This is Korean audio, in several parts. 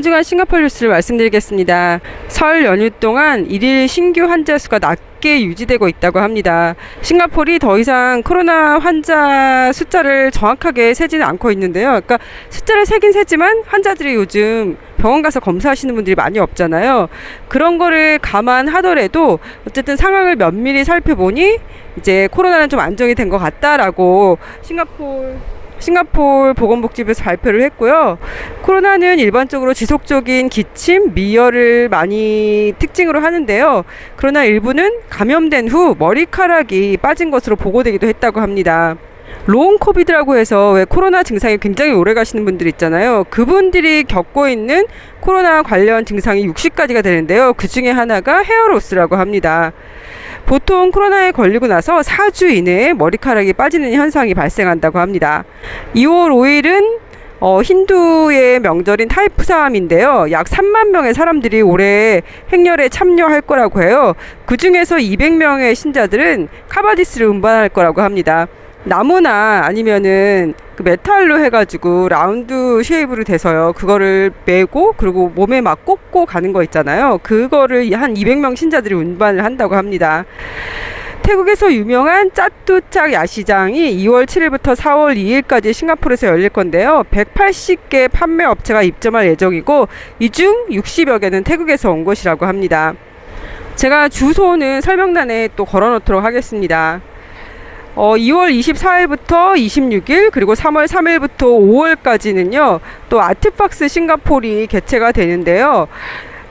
한 주간 싱가포르 뉴스를 말씀드리겠습니다. 설 연휴 동안 일일 신규 환자 수가 낮게 유지되고 있다고 합니다. 싱가포르이 더 이상 코로나 환자 숫자를 정확하게 세지는 않고 있는데요. 그러니까 숫자를 세긴 세지만 환자들이 요즘 병원 가서 검사하시는 분들이 많이 없잖아요. 그런 거를 감안하더라도 어쨌든 상황을 면밀히 살펴보니 이제 코로나는 좀 안정이 된 것 같다라고 싱가포르 보건복지부에서 발표를 했고요. 코로나는 일반적으로 지속적인 기침, 미열을 많이 특징으로 하는데요. 그러나 일부는 감염된 후 머리카락이 빠진 것으로 보고되기도 했다고 합니다. 롱 코비드라고 해서 왜 코로나 증상이 굉장히 오래 가시는 분들 있잖아요. 그분들이 겪고 있는 코로나 관련 증상이 60가지가 되는데요. 그 중에 하나가 헤어로스라고 합니다. 보통 코로나에 걸리고 나서 4주 이내에 머리카락이 빠지는 현상이 발생한다고 합니다. 2월 5일은 힌두의 명절인 타이푸삼인데요. 약 3만 명의 사람들이 올해 행렬에 참여할 거라고 해요. 그 중에서 200명의 신자들은 카바디스를 운반할 거라고 합니다. 나무나 아니면은 그 메탈로 해가지고 라운드 쉐입으로 돼서요. 그거를 메고 그리고 몸에 막 꽂고 가는 거 있잖아요. 그거를 한 200명 신자들이 운반을 한다고 합니다. 태국에서 유명한 짜뚜짝 야시장이 2월 7일부터 4월 2일까지 싱가포르에서 열릴 건데요. 180개 판매 업체가 입점할 예정이고 이 중 60여 개는 태국에서 온 것이라고 합니다. 제가 주소는 설명란에 또 걸어 놓도록 하겠습니다. 2월 24일부터 26일 그리고 3월 3일부터 5월까지는요 또 아트박스 싱가포르이 개최가 되는데요.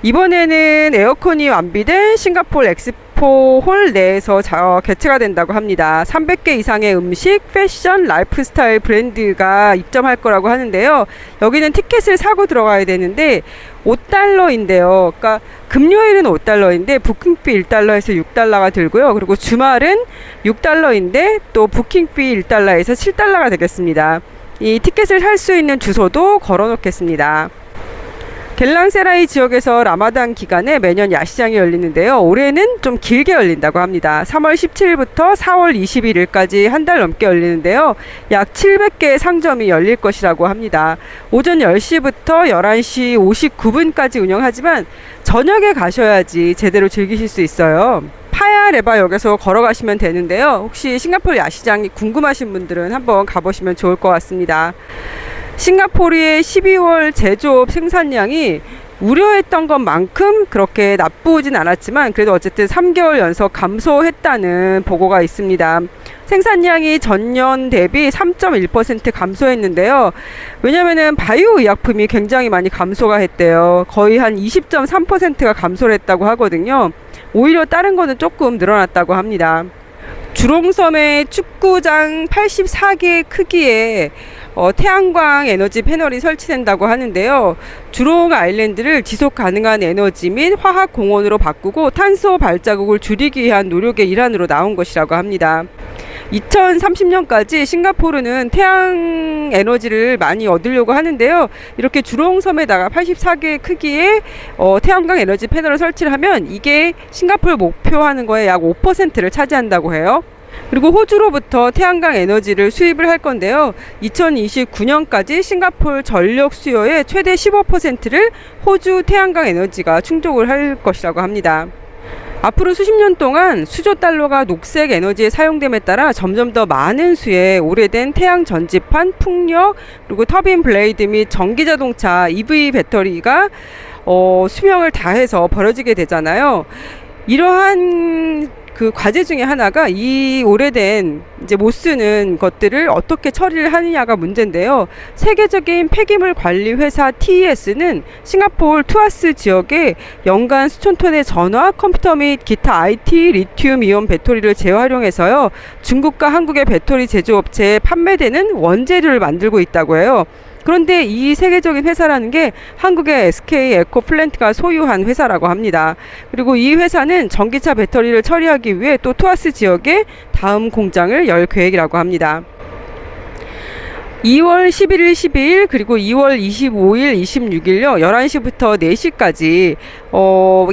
이번에는 에어컨이 완비된 싱가포르 엑스포 홀 내에서 개최가 된다고 합니다. 300개 이상의 음식, 패션, 라이프스타일 브랜드가 입점할 거라고 하는데요. 여기는 티켓을 사고 들어가야 되는데 $5인데요. 그러니까 금요일은 $5인데 부킹피 $1에서 $6가 들고요. 그리고 주말은 $6인데 또 부킹피 $1에서 $7가 되겠습니다. 이 티켓을 살 수 있는 주소도 걸어 놓겠습니다. 겔랑세라이 지역에서 라마단 기간에 매년 야시장이 열리는데요. 올해는 좀 길게 열린다고 합니다. 3월 17일부터 4월 21일까지 한 달 넘게 열리는데요. 약 700개의 상점이 열릴 것이라고 합니다. 오전 10시부터 11시 59분까지 운영하지만 저녁에 가셔야지 제대로 즐기실 수 있어요. 파야레바역에서 걸어가시면 되는데요. 혹시 싱가포르 야시장이 궁금하신 분들은 한번 가보시면 좋을 것 같습니다. 싱가포르의 12월 제조업 생산량이 우려했던 것만큼 그렇게 나쁘진 않았지만 그래도 어쨌든 3개월 연속 감소했다는 보고가 있습니다. 생산량이 전년 대비 3.1% 감소했는데요. 왜냐면은 바이오 의약품이 굉장히 많이 감소가 했대요. 거의 한 20.3%가 감소를 했다고 하거든요. 오히려 다른 거는 조금 늘어났다고 합니다. 주롱섬의 축구장 84개 크기의 태양광 에너지 패널이 설치된다고 하는데요. 주롱 아일랜드를 지속 가능한 에너지 및 화학 공원으로 바꾸고 탄소 발자국을 줄이기 위한 노력의 일환으로 나온 것이라고 합니다. 2030년까지 싱가포르는 태양 에너지를 많이 얻으려고 하는데요. 이렇게 주롱섬에다가 84개 크기의 태양광 에너지 패널을 설치를 하면 이게 싱가포르 목표하는 거에 약 5%를 차지한다고 해요. 그리고 호주로부터 태양광 에너지를 수입을 할 건데요. 2029년까지 싱가포르 전력 수요의 최대 15%를 호주 태양광 에너지가 충족을 할 것이라고 합니다. 앞으로 수십 년 동안 수조 달러가 녹색 에너지에 사용됨에 따라 점점 더 많은 수의 오래된 태양 전지판, 풍력, 그리고 터빈 블레이드 및 전기자동차 EV 배터리가 수명을 다해서 버려지게 되잖아요. 이러한 그 과제 중에 하나가 이 오래된 이제 못 쓰는 것들을 어떻게 처리를 하느냐가 문제인데요. 세계적인 폐기물 관리 회사 TES는 싱가포르 투아스 지역에 연간 수천 톤의 전화, 컴퓨터 및 기타 IT 리튬 이온 배터리를 재활용해서요. 중국과 한국의 배터리 제조업체에 판매되는 원재료를 만들고 있다고 해요. 그런데 이 세계적인 회사라는 게 한국의 SK 에코플랜트가 소유한 회사라고 합니다. 그리고 이 회사는 전기차 배터리를 처리하기 위해 또 투아스 지역에 다음 공장을 열 계획이라고 합니다. 2월 11일, 12일, 그리고 2월 25일, 26일요. 11시부터 4시까지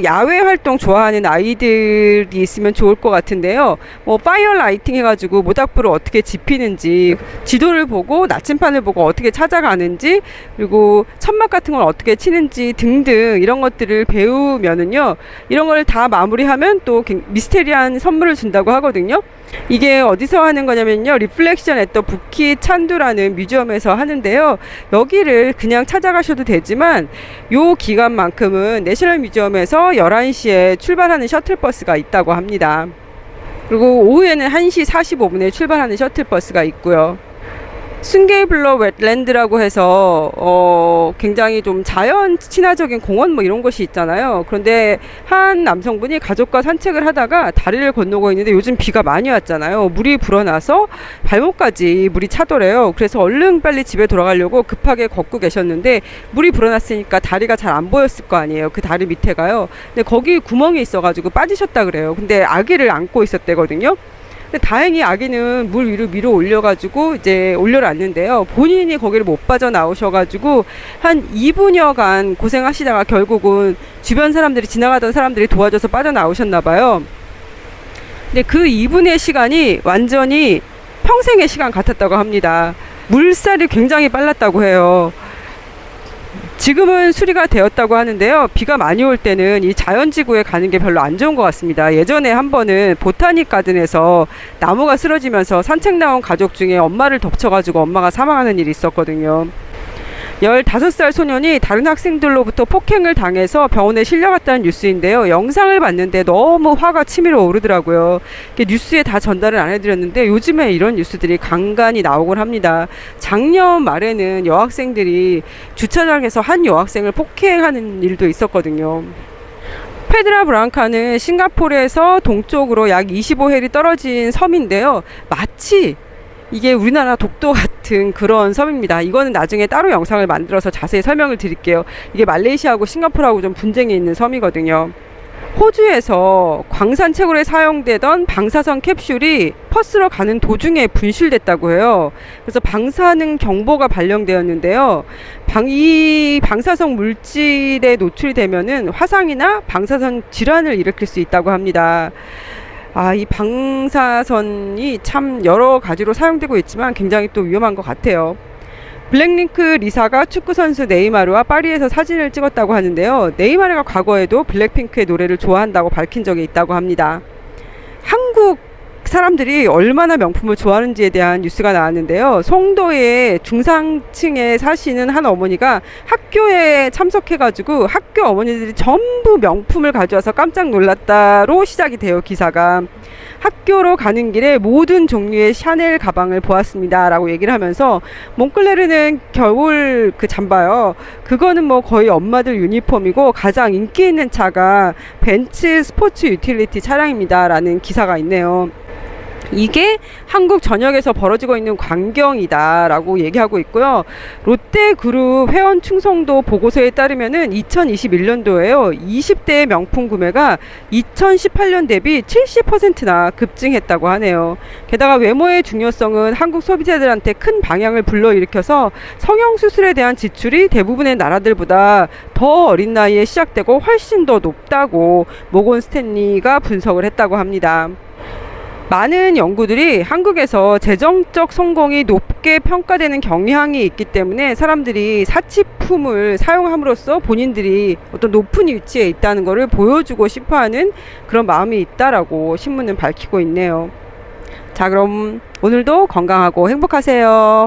야외 활동 좋아하는 아이들이 있으면 좋을 것 같은데요. 파이어 라이팅 해가지고 모닥불을 어떻게 지피는지, 지도를 보고 나침판을 보고 어떻게 찾아가는지, 그리고 천막 같은 걸 어떻게 치는지 등등 이런 것들을 배우면은요. 이런 걸 다 마무리하면 또 미스테리한 선물을 준다고 하거든요. 이게 어디서 하는 거냐면요, 리플렉션 앳 더 부키 찬두라는 뮤지엄에서 하는데요. 여기를 그냥 찾아가셔도 되지만 요 기간만큼은 내셔널 뮤지엄에서 11시에 출발하는 셔틀버스가 있다고 합니다. 그리고 오후에는 1시 45분에 출발하는 셔틀버스가 있고요. 순게이블러 웻랜드라고 해서 굉장히 좀 자연 친화적인 공원 뭐 이런 곳이 있잖아요. 그런데 한 남성분이 가족과 산책을 하다가 다리를 건너고 있는데 요즘 비가 많이 왔잖아요. 물이 불어나서 발목까지 물이 차더래요. 그래서 얼른 빨리 집에 돌아가려고 급하게 걷고 계셨는데 물이 불어났으니까 다리가 잘 안 보였을 거 아니에요. 그 다리 밑에가요. 근데 거기 구멍이 있어가지고 빠지셨다 그래요. 근데 아기를 안고 있었대거든요. 근데 다행히 아기는 물 위로 밀어 올려가지고 이제 올려놨는데요. 본인이 거기를 못 빠져나오셔가지고 한 2분여간 고생하시다가 결국은 주변 사람들이, 지나가던 사람들이 도와줘서 빠져나오셨나봐요. 근데 그 2분의 시간이 완전히 평생의 시간 같았다고 합니다. 물살이 굉장히 빨랐다고 해요. 지금은 수리가 되었다고 하는데요. 비가 많이 올 때는 이 자연지구에 가는 게 별로 안 좋은 것 같습니다. 예전에 한 번은 보타닉 가든에서 나무가 쓰러지면서 산책 나온 가족 중에 엄마를 덮쳐가지고 엄마가 사망하는 일이 있었거든요. 15살 소년이 다른 학생들로부터 폭행을 당해서 병원에 실려갔다는 뉴스인데요. 영상을 봤는데 너무 화가 치밀어 오르더라고요. 뉴스에 다 전달을 안 해드렸는데 요즘에 이런 뉴스들이 간간히 나오곤 합니다. 작년 말에는 여학생들이 주차장에서 한 여학생을 폭행하는 일도 있었거든요. 페드라 브랑카는 싱가포르에서 동쪽으로 약 25해리 떨어진 섬인데요. 마치 이게 우리나라 독도 같은 그런 섬입니다. 이거는 나중에 따로 영상을 만들어서 자세히 설명을 드릴게요. 이게 말레이시아하고 싱가포르하고 좀 분쟁이 있는 섬이거든요. 호주에서 광산 채굴에 사용되던 방사선 캡슐이 퍼스로 가는 도중에 분실됐다고 해요. 그래서 방사능 경보가 발령되었는데요. 이 방사성 물질에 노출이 되면은 화상이나 방사선 질환을 일으킬 수 있다고 합니다. 이 방사선이 참 여러 가지로 사용되고 있지만 굉장히 또 위험한 것 같아요. 블랙핑크 리사가 축구선수 네이마르와 파리에서 사진을 찍었다고 하는데요. 네이마르가 과거에도 블랙핑크의 노래를 좋아한다고 밝힌 적이 있다고 합니다. 한국 사람들이 얼마나 명품을 좋아하는지에 대한 뉴스가 나왔는데요. 송도의 중상층에 사시는 한 어머니가 학교에 참석해가지고 학교 어머니들이 전부 명품을 가져와서 깜짝 놀랐다로 시작이 돼요. 기사가. 학교로 가는 길에 모든 종류의 샤넬 가방을 보았습니다 라고 얘기를 하면서, 몽클레르는 겨울 그 잠바요, 그거는 뭐 거의 엄마들 유니폼이고 가장 인기 있는 차가 벤츠 스포츠 유틸리티 차량입니다 라는 기사가 있네요. 이게 한국 전역에서 벌어지고 있는 광경이다 라고 얘기하고 있고요. 롯데그룹 회원 충성도 보고서에 따르면은 2021년도에요 20대의 명품 구매가 2018년 대비 70%나 급증했다고 하네요. 게다가 외모의 중요성은 한국 소비자들한테 큰 방향을 불러일으켜서 성형수술에 대한 지출이 대부분의 나라들보다 더 어린 나이에 시작되고 훨씬 더 높다고 모건 스탠리가 분석을 했다고 합니다. 많은 연구들이 한국에서 재정적 성공이 높게 평가되는 경향이 있기 때문에 사람들이 사치품을 사용함으로써 본인들이 어떤 높은 위치에 있다는 것을 보여주고 싶어하는 그런 마음이 있다라고 신문은 밝히고 있네요. 자, 그럼 오늘도 건강하고 행복하세요.